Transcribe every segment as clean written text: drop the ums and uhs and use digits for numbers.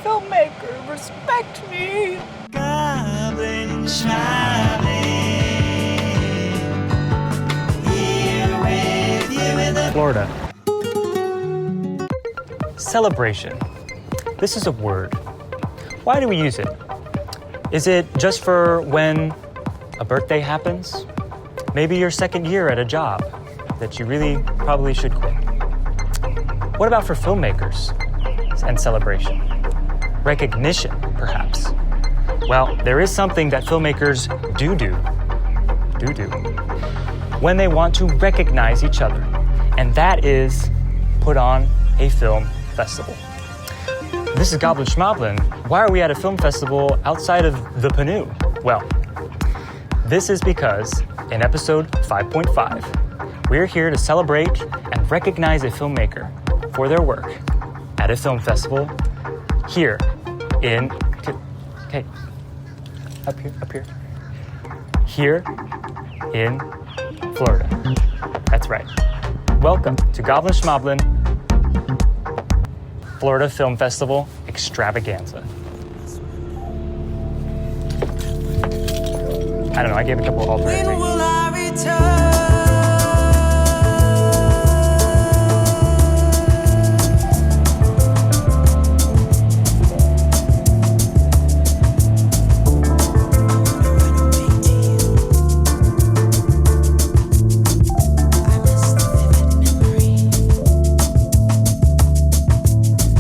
filmmaker. Respect me. Goblin, Shmoblin, here with you in the Florida. Celebration. This is a word. Why do we use it? Is it just for when a birthday happens? Maybe your second year at a job that you really probably should quit. What about for filmmakers and celebration? Recognition, perhaps. Well, there is something that filmmakers do when they want to recognize each other, and that is put on a film festival. This is Goblin Shmoblin. Why are we at a film festival outside of the Panu? Well, this is because in episode 5.5, we're here to celebrate and recognize a filmmaker for their work at a film festival here in, okay, up here, here in Florida. That's right. Welcome to Goblin Shmoblin Florida Film Festival Extravaganza. I don't know, I gave a couple of alternate When things. will I return?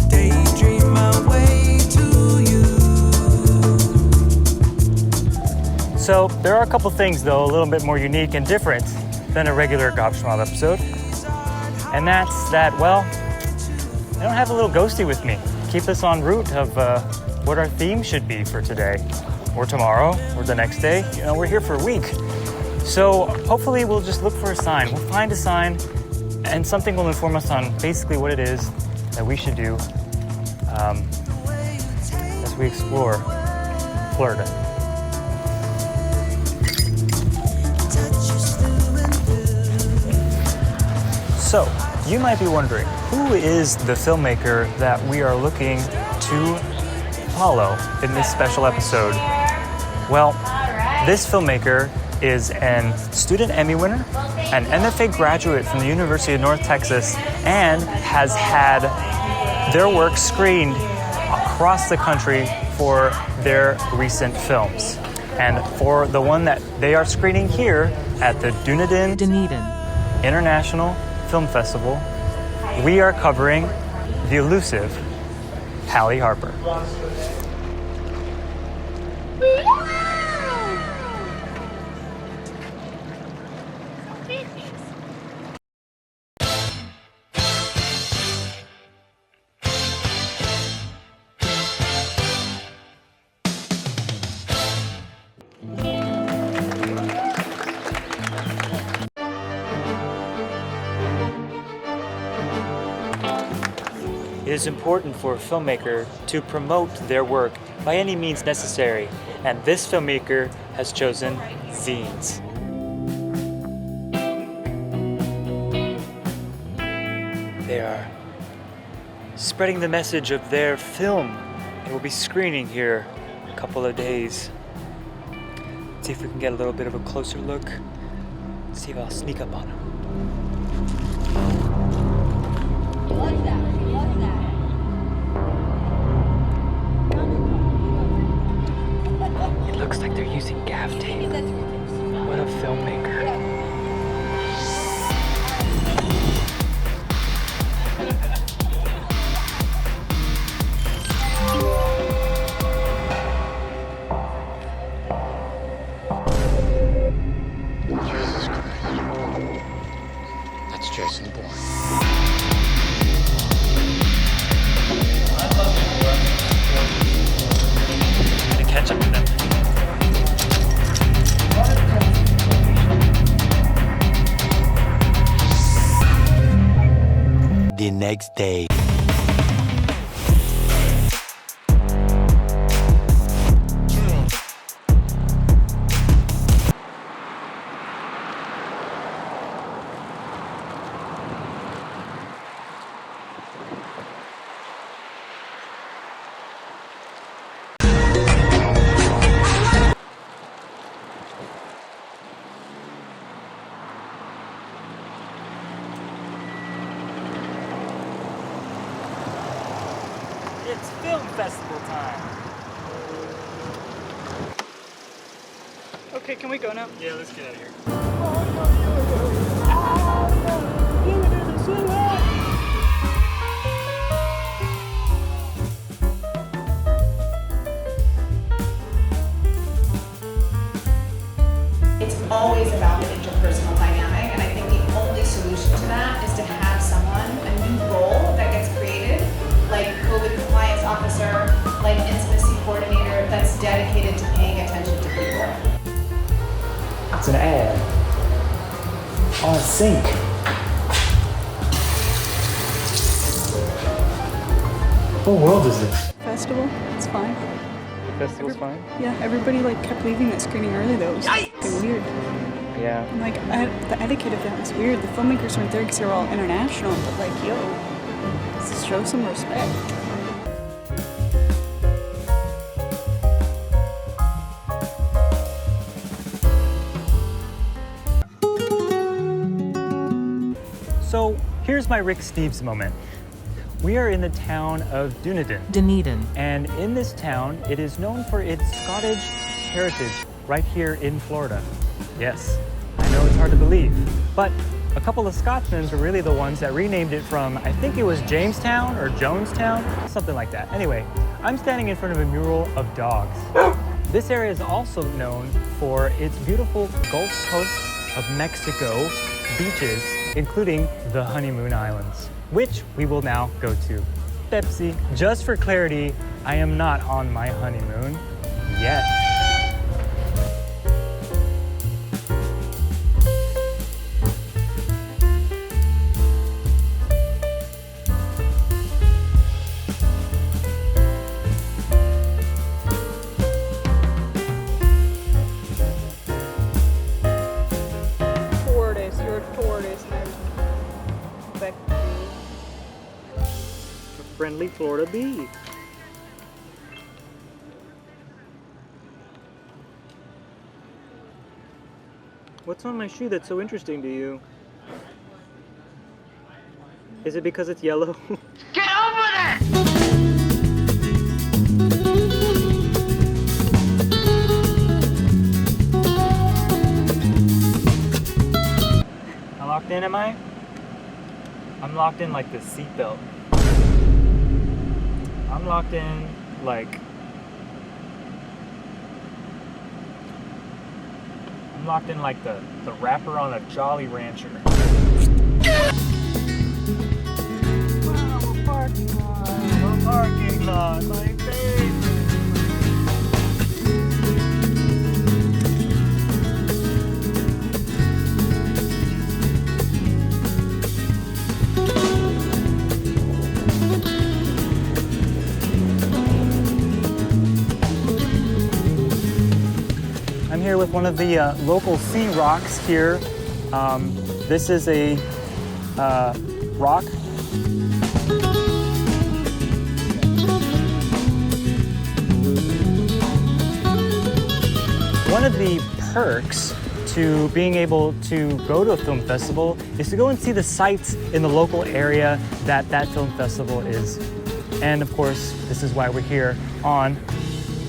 Daydream my way to you. So there are a couple things though, a little bit more unique and different than a regular Goblin Shmoblin episode. And that's that, well, I don't have a little ghosty with me. Keep us en route of what our theme should be for today, or tomorrow, or the next day. You know, we're here for a week. So hopefully we'll just look for a sign. We'll find a sign and something will inform us on basically what it is that we should do as we explore Florida. So, you might be wondering, who is the filmmaker that we are looking to follow in this special episode? Well, this filmmaker is an student Emmy winner, an MFA graduate from the University of North Texas, and has had their work screened across the country for their recent films. And for the one that they are screening here at the Dunedin International Film Festival, we are covering the elusive Hallie Harper. It is important for a filmmaker to promote their work by any means necessary, and this filmmaker has chosen zines. They are spreading the message of their film. It will be screening here in a couple of days. Let's see if we can get a little bit of a closer look. Let's see if I'll sneak up on them. It looks like they're using gaff tape. What a filmmaker. Jesus Christ. That's Jason Bourne. To catch up to them. The next day. It's film festival time. Okay, can we go now? Yeah, let's get out of here. It's always about the interpersonal dynamic, and I think the only solution to that is to have someone, a new role that gets created, like COVID compliance officer, like intimacy coordinator, that's dedicated to paying attention to people. It's an ad. On a sink. What world is this? Festival, it's fine. The festival's fine? Yeah, everybody like kept leaving that screening early though. It was fucking weird. Yeah. And, like the etiquette of that was weird. The filmmakers weren't there because they were all international, but like, yo, let's show some respect. So here's my Rick Steves moment. We are in the town of Dunedin. and in this town, it is known for its Scottish heritage right here in Florida. Yes, I know it's hard to believe, but a couple of Scotsmen were really the ones that renamed it from, I think it was Jamestown or Jonestown, something like that. Anyway, I'm standing in front of a mural of dogs. This area is also known for its beautiful Gulf Coast of Mexico beaches, including the Honeymoon Islands, which we will now go to. Pepsi. Just for clarity, I am not on my honeymoon yet. Tortoise, you're a tortoise. Back to you. A friendly Florida bee. What's on my shoe that's so interesting to you? Is it because it's yellow? Get over that! How locked in am I? I'm locked in like the seatbelt. I'm locked in like... I'm locked in like the wrapper on a Jolly Rancher. Wow, a parking lot. A parking lot, my favorite. I'm here with one of the local sea rocks here. This is a rock. One of the perks to being able to go to a film festival is to go and see the sights in the local area that that film festival is. And of course, this is why we're here on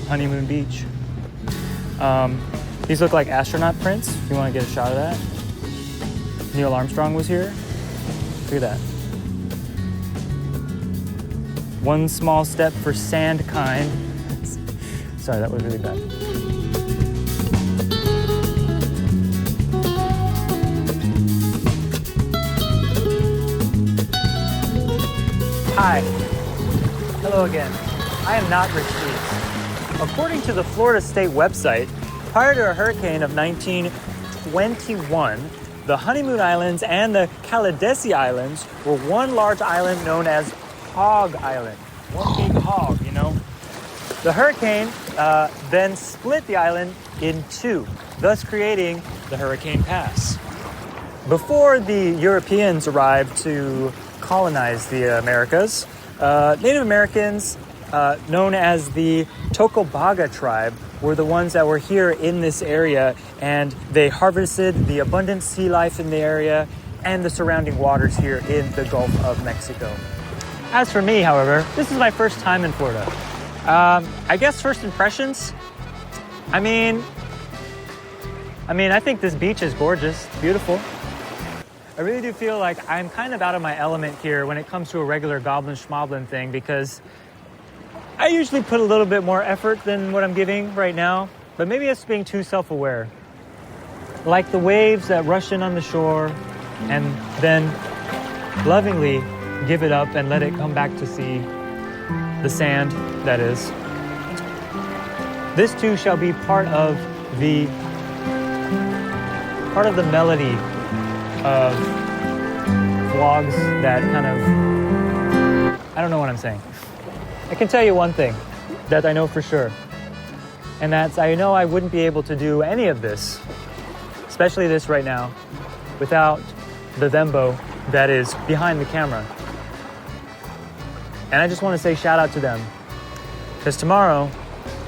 Honeymoon Beach. These look like astronaut prints. If you want to get a shot of that. Neil Armstrong was here. Look at that. One small step for sandkind. Sorry, that was really bad. Hi. Hello again. I am not Rich Steves. According to the Florida State website, prior to a hurricane of 1921, the Honeymoon Islands and the Caladesi Islands were one large island known as Hog Island. One big hog, you know? The hurricane then split the island in two, thus creating the Hurricane Pass. Before the Europeans arrived to colonize the Americas, Native Americans, known as the Tocobaga tribe, were the ones that were here in this area, and they harvested the abundant sea life in the area and the surrounding waters here in the Gulf of Mexico. As for me, however, this is my first time in Florida. I guess first impressions. I think this beach is gorgeous, beautiful. I really do feel like I'm kind of out of my element here when it comes to a regular Goblin Shmoblin thing, because I usually put a little bit more effort than what I'm giving right now, but maybe it's being too self-aware. Like the waves that rush in on the shore and then lovingly give it up and let it come back to sea, the sand, that is. This too shall be part of the melody of vlogs that kind of, I don't know what I'm saying. I can tell you one thing that I know for sure, and that's I know I wouldn't be able to do any of this, especially this right now, without the Thembo that is behind the camera. And I just want to say shout out to them, because tomorrow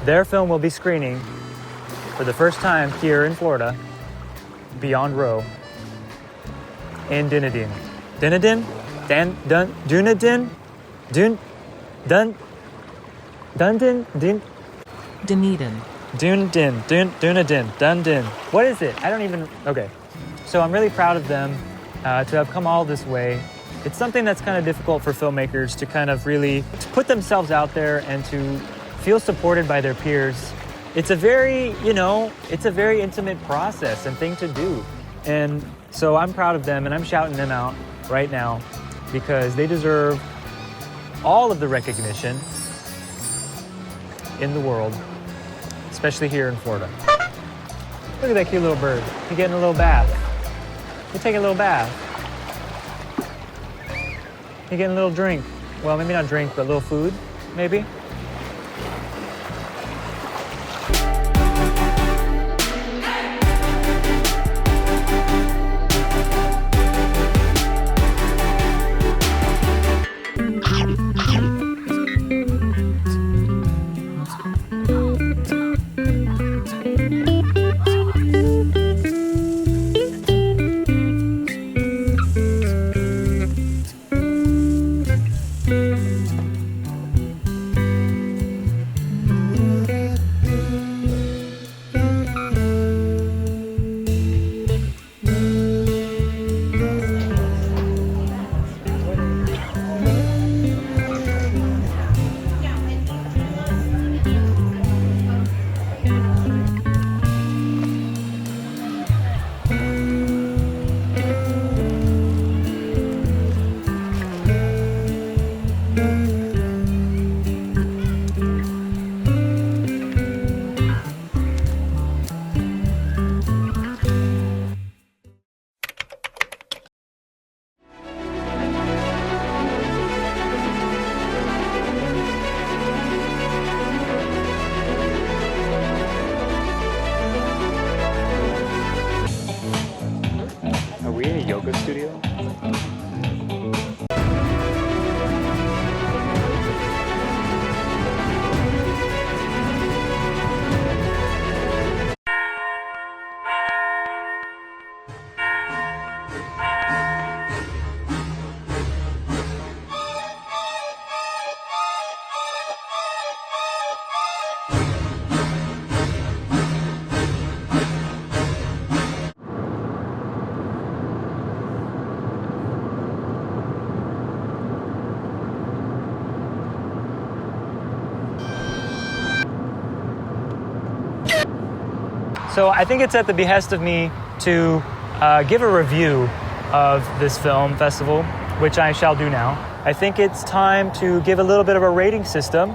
their film will be screening for the first time here in Florida, Beyond Row, in Dunedin. Dunedin? Dunedin? Dunedin. What is it? I don't even, okay. So I'm really proud of them to have come all this way. It's something that's kind of difficult for filmmakers to kind of really to put themselves out there and to feel supported by their peers. It's a very, it's a very intimate process and thing to do. And so I'm proud of them, and I'm shouting them out right now because they deserve all of the recognition in the world, especially here in Florida. Look at that cute little bird. He's getting a little bath. He's taking a little bath. He's getting a little drink. Well, maybe not drink, but a little food, maybe. Yoga studio? So I think it's at the behest of me to give a review of this film festival, which I shall do now. I think it's time to give a little bit of a rating system,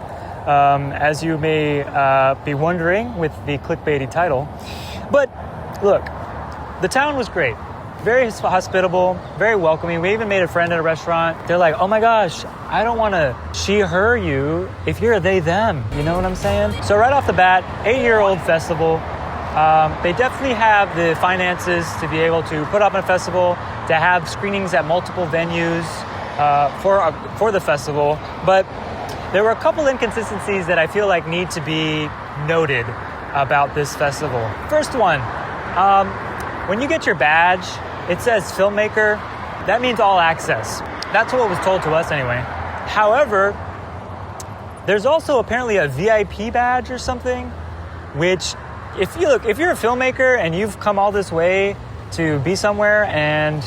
as you may be wondering with the clickbaity title. But look, the town was great. Very hospitable, very welcoming. We even made a friend at a restaurant. They're like, oh my gosh, I don't want to she, her, you if you're a they, them. You know what I'm saying? So right off the bat, 8-year-old festival. They definitely have the finances to be able to put up a festival, to have screenings at multiple venues for the festival. But there were a couple inconsistencies that I feel like need to be noted about this festival. First one, when you get your badge, it says filmmaker. That means all access. That's what was told to us anyway. However, there's also apparently a VIP badge or something, which if you're a filmmaker and you've come all this way to be somewhere and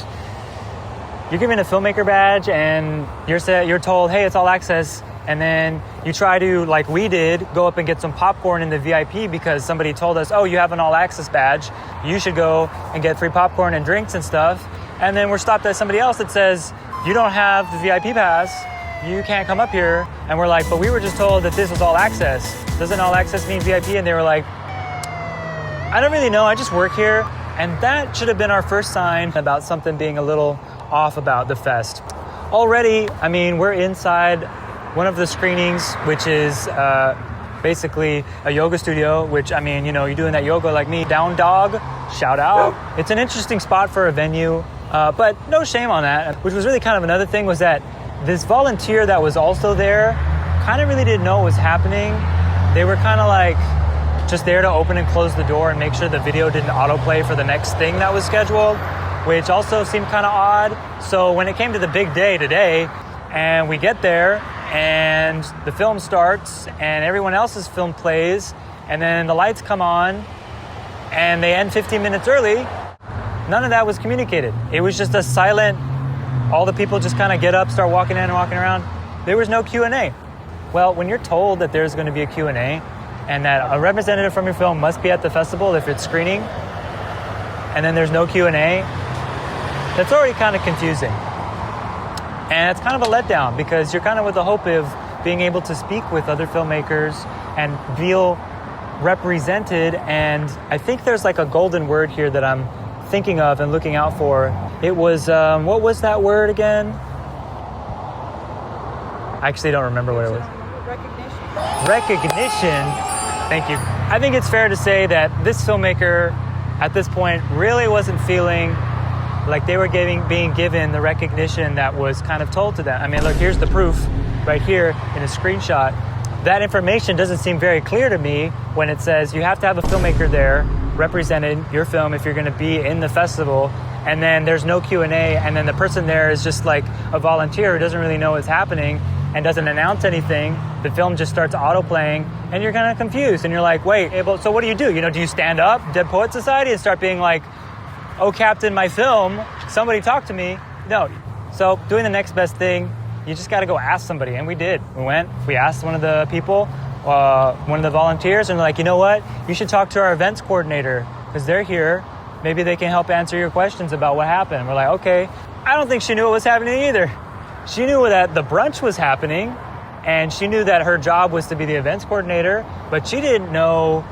you're given a filmmaker badge and you're told, hey, it's all access, and then you try to, like we did, go up and get some popcorn in the VIP because somebody told us, oh, you have an all access badge, you should go and get free popcorn and drinks and stuff, and then we're stopped by somebody else that says, you don't have the VIP pass, you can't come up here, and we're like, but we were just told that this was all access. Doesn't all access mean VIP? And they were like, I don't really know, I just work here. And that should have been our first sign about something being a little off about the fest. Already, I mean, we're inside one of the screenings, which is basically a yoga studio, which, I mean, you know, you're doing that yoga like me, down dog, shout out. It's an interesting spot for a venue, but no shame on that. Which was really kind of another thing, was that this volunteer that was also there kind of really didn't know what was happening. They were kind of like just there to open and close the door and make sure the video didn't autoplay for the next thing that was scheduled, which also seemed kind of odd. So when it came to the big day today, and we get there, and the film starts, and everyone else's film plays, and then the lights come on, and they end 15 minutes early, none of that was communicated. It was just a silent, all the people just kind of get up, start walking in and walking around. There was no Q&A. Well, when you're told that there's going to be a Q&A, and that a representative from your film must be at the festival if it's screening, and then there's no Q&A, that's already kind of confusing. And it's kind of a letdown because you're kind of with the hope of being able to speak with other filmmakers and feel represented. And I think there's like a golden word here that I'm thinking of and looking out for. It was, what was that word again? I actually don't remember what it was. Recognition. Thank you. I think it's fair to say that this filmmaker at this point really wasn't feeling like they were being given the recognition that was kind of told to them. I mean, look, here's the proof right here in a screenshot. That information doesn't seem very clear to me when it says you have to have a filmmaker there representing your film if you're going to be in the festival, and then there's no Q&A, and then the person there is just like a volunteer who doesn't really know what's happening and doesn't announce anything. The film just starts auto-playing, and you're kind of confused, and you're like, wait, so what do? You know, do you stand up, Dead Poet Society, and start being like, oh, Captain, my film, somebody talk to me? No. So doing the next best thing, you just got to go ask somebody. And we did. We asked one of the people, one of the volunteers, and they're like, you know what? You should talk to our events coordinator because they're here. Maybe they can help answer your questions about what happened. We're like, okay. I don't think she knew what was happening either. She knew that the brunch was happening, and she knew that her job was to be the events coordinator, but she didn't know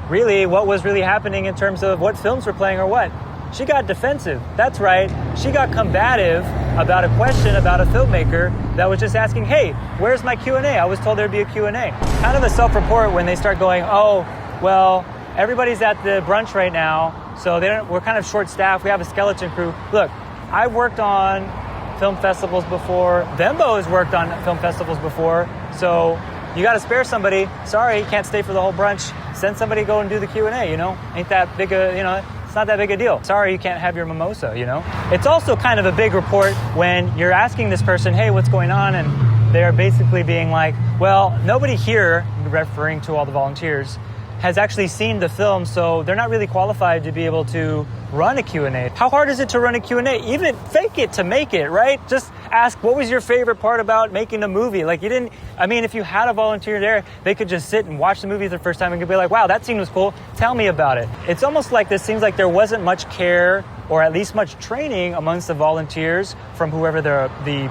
really what was really happening in terms of what films were playing or what. She got defensive. That's right. She got combative about a question about a filmmaker that was just asking, hey, where's my Q&A? I was told there'd be a Q&A. Kind of a self-report when they start going, oh, well, everybody's at the brunch right now, so we're kind of short-staffed. We have a skeleton crew. Look, I've worked on film festivals before. Vembo has worked on film festivals before, so you got to spare somebody. Sorry, you can't stay for the whole brunch. Send somebody to go and do the Q&A, you know? Ain't that big a, you know... It's not that big a deal. Sorry, you can't have your mimosa, you know? It's also kind of a big report when you're asking this person, hey, what's going on? And they're basically being like, well, nobody here, referring to all the volunteers, has actually seen the film, so they're not really qualified to be able to run a Q&A. How hard is it to run a Q&A? Even fake it to make it, right? Just ask, what was your favorite part about making the movie? Like, if you had a volunteer there, they could just sit and watch the movie the first time and could be like, wow, that scene was cool. Tell me about it. It's almost like this seems like there wasn't much care or at least much training amongst the volunteers from whoever the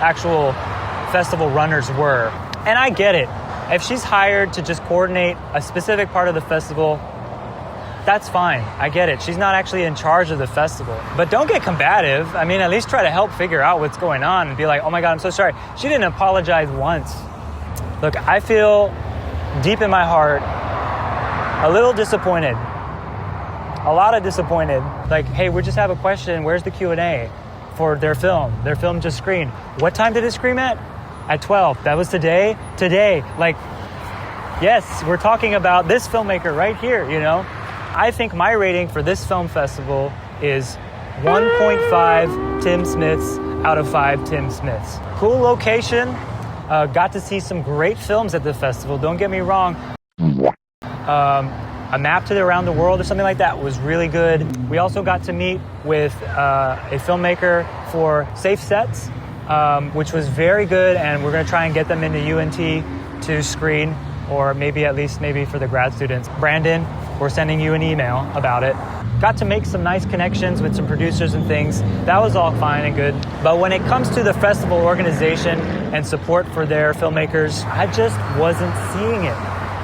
actual festival runners were. And I get it. If she's hired to just coordinate a specific part of the festival, that's fine. I get it. She's not actually in charge of the festival. But don't get combative. I mean, at least try to help figure out what's going on and be like, oh my God, I'm so sorry. She didn't apologize once. Look, I feel deep in my heart a little disappointed. A lot of disappointed. Like, hey, we just have a question. Where's the Q&A for their film? Their film just screened. What time did it screen at? At 12. That was today? Today. Like, yes, we're talking about this filmmaker right here, you know? I think my rating for this film festival is 1.5 Tim Smiths out of 5 Tim Smiths. Cool location. Got to see some great films at the festival. Don't get me wrong. A map to around the world or something like that was really good. We also got to meet with a filmmaker for Safe Sets, which was very good, and we're going to try and get them into UNT to screen, or maybe at least maybe for the grad students. Brandon, we're sending you an email about it. Got to make some nice connections with some producers and things. That was all fine and good. But when it comes to the festival organization and support for their filmmakers, I just wasn't seeing it.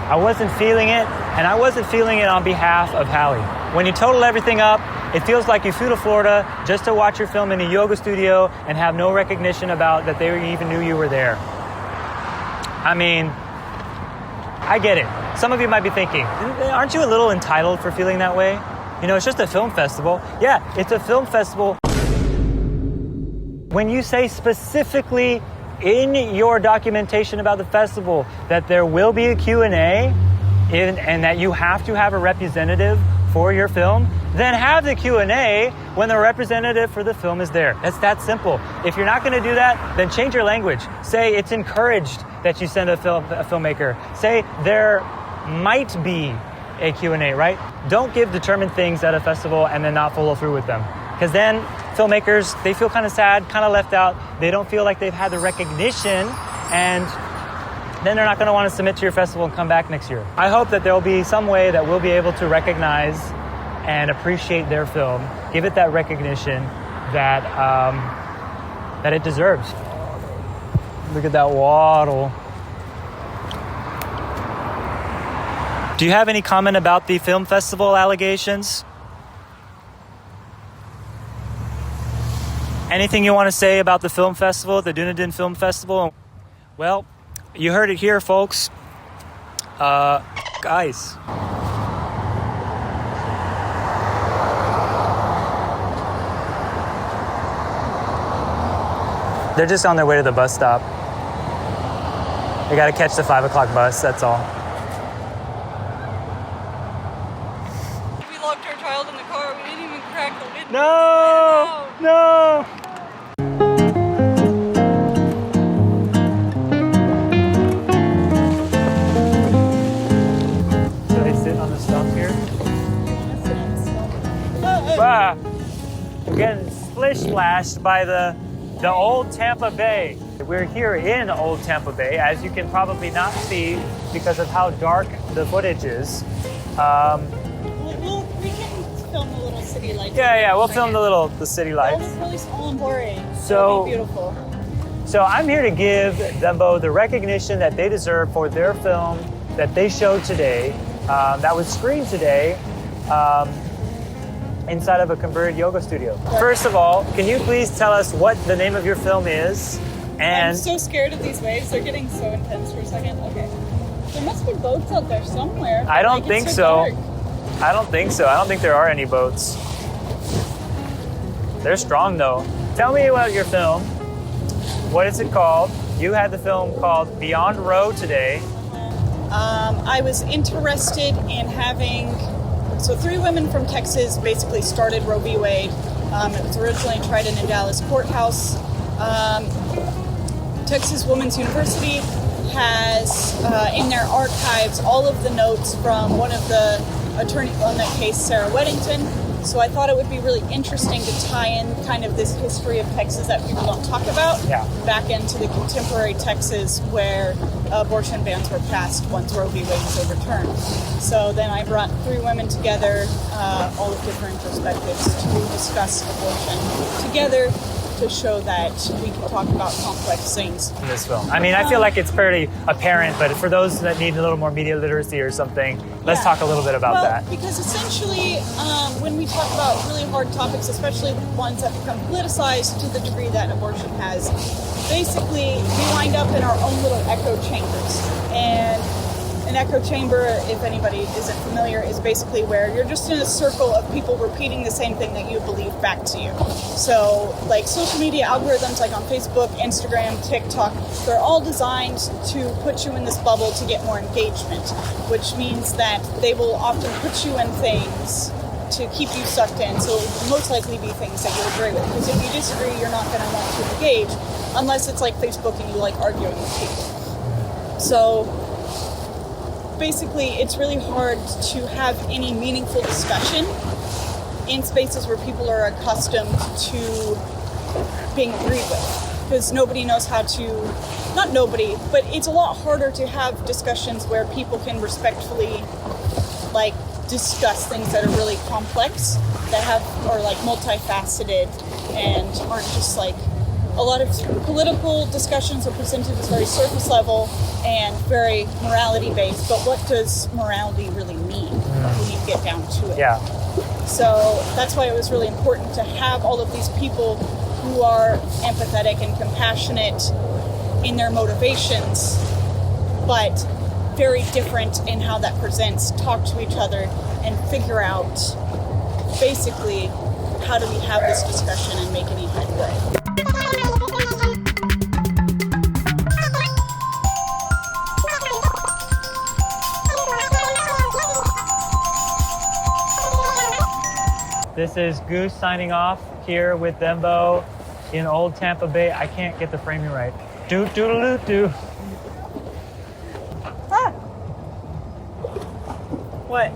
I wasn't feeling it, and I wasn't feeling it on behalf of Hallie. When you total everything up, it feels like you flew to Florida just to watch your film in a yoga studio and have no recognition about that they even knew you were there. I mean, I get it. Some of you might be thinking, aren't you a little entitled for feeling that way? You know, it's just a film festival. Yeah, it's a film festival. When you say specifically in your documentation about the festival that there will be a Q&A and that you have to have a representative for your film, then have the Q&A when the representative for the film is there. That's that simple. If you're not going to do that, then change your language. Say it's encouraged that you send a filmmaker. Say there might be a Q&A, right? Don't give determined things at a festival and then not follow through with them. Because then filmmakers, they feel kind of sad, kind of left out. They don't feel like they've had the recognition, and then they're not going to want to submit to your festival and come back next year. I hope that there will be some way that we'll be able to recognize and appreciate their film, give it that recognition that that it deserves. Look at that waddle. Do you have any comment about the film festival allegations? Anything you want to say about the film festival, the Dunedin Film Festival? Well, you heard it here, folks. Guys. They're just on their way to the bus stop. They got to catch the 5 o'clock bus, that's all. We locked our child in the car. We didn't even crack the window. No! No! Should I sit on the stump here? Wow. We're getting splish-splashed by the old Tampa Bay. We're here in old Tampa Bay, as you can probably not see because of how dark the footage is. We can film the little city lights. Yeah, we'll film the city lights. It's really small and boring. So it'll be beautiful. So I'm here to give them both the recognition that they deserve for their film that they showed today, that was screened today, inside of a converted yoga studio. First of all, can you please tell us what the name of your film is? And I'm so scared of these waves. They're getting so intense for a second. Okay. There must be boats out there somewhere. I don't think so. Dark. I don't think so. I don't think there are any boats. They're strong though. Tell me about your film. What is it called? You had the film called Beyond Roe today. I was interested in having... So 3 women from Texas basically started Roe v. Wade. It was originally tried in a Dallas courthouse. Texas Women's University has in their archives all of the notes from one of the attorneys on that case, Sarah Weddington. So I thought it would be really interesting to tie in kind of this history of Texas that people don't talk about back into the contemporary Texas where abortion bans were passed once Roe v. Wade was overturned. So then I brought 3 women together, all of different perspectives, to discuss abortion together to show that we can talk about complex things. In this film. I mean, I feel like it's pretty apparent, but for those that need a little more media literacy or something, let's talk a little bit about that. Because essentially, when we talk about really hard topics, especially ones that become politicized to the degree that abortion has, basically we wind up in our own little echo chambers. And an echo chamber, if anybody isn't familiar, is basically where you're just in a circle of people repeating the same thing that you believe back to you. So, like social media algorithms, like on Facebook, Instagram, TikTok, they're all designed to put you in this bubble to get more engagement, which means that they will often put you in things to keep you sucked in. So it will most likely be things that you agree with. Because if you disagree, you're not going to want to engage unless it's like Facebook and you like arguing with people. So basically, it's really hard to have any meaningful discussion in spaces where people are accustomed to being agreed with. Because nobody knows how to, not nobody, but it's a lot harder to have discussions where people can respectfully like discuss things that are really complex, that are like multifaceted and aren't just like, a lot of political discussions are presented as very surface level and very morality based, but what does morality really mean when you get down to it? Yeah. So that's why it was really important to have all of these people who are empathetic and compassionate in their motivations, but very different in how that presents, talk to each other and figure out basically how do we have this discussion and make any headway. This is Goose signing off here with Dembo in Old Tampa Bay. I can't get the framing right. Doo-doo-doo-doo. What?